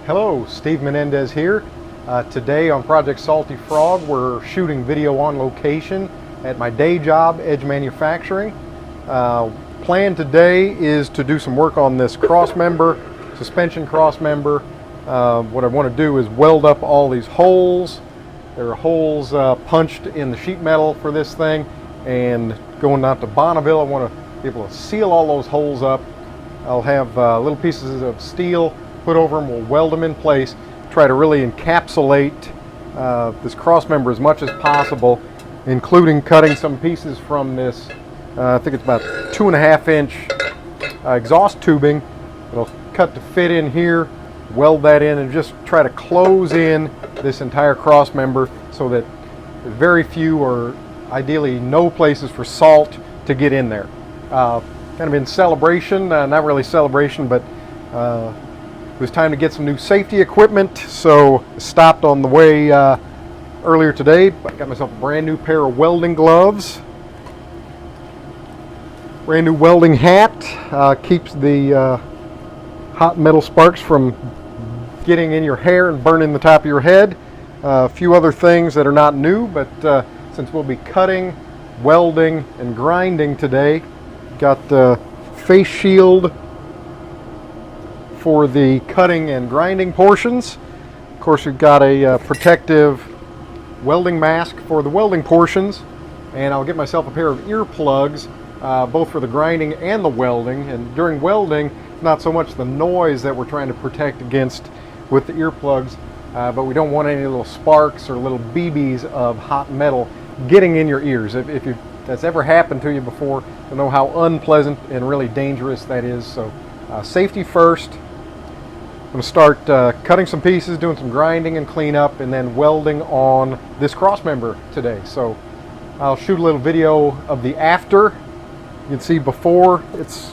Hello, Steve Menendez here. Today on Project Salty Frog, we're shooting video on location at my day job, Edge Manufacturing. Plan today is to do some work on this cross member, suspension cross member. What I want to do is weld up all these holes. There are holes punched in the sheet metal for this thing, and going out to Bonneville, I want to be able to seal all those holes up. I'll have little pieces of steel put over them, we'll weld them in place, try to really encapsulate this cross member as much as possible, including cutting some pieces from this, I think it's about 2.5 inch exhaust tubing. It'll cut to fit in here, weld that in, and just try to close in this entire cross member so that very few or ideally no places for salt to get in there. Kind of in celebration, not really celebration, but it was time to get some new safety equipment, so stopped on the way earlier today. I got myself a brand new pair of welding gloves, brand new welding hat, keeps the hot metal sparks from getting in your hair and burning the top of your head. A few other things that are not new, but since we'll be cutting, welding, and grinding today, got the face shield for the cutting and grinding portions. Of course, we've got a protective welding mask for the welding portions, and I'll get myself a pair of earplugs, both for the grinding and the welding. And during welding, not so much the noise that we're trying to protect against with the earplugs, but we don't want any little sparks or little BBs of hot metal getting in your ears. If that's ever happened to you before, you'll know how unpleasant and really dangerous that is. So safety first. I'm going to start cutting some pieces, doing some grinding and cleanup, and then welding on this cross member today. So I'll shoot a little video of the after. You can see before, it's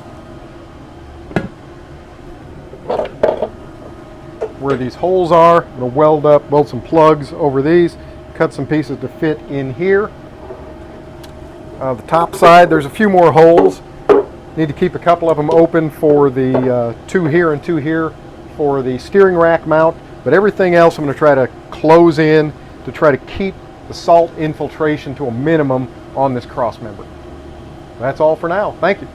where these holes are. I'm going to weld some plugs over these, cut some pieces to fit in here. The top side, there's a few more holes. Need to keep a couple of them open for the 2 here and 2 here for the steering rack mount, but everything else I'm going to try to close in to try to keep the salt infiltration to a minimum on this cross member. That's all for now. Thank you.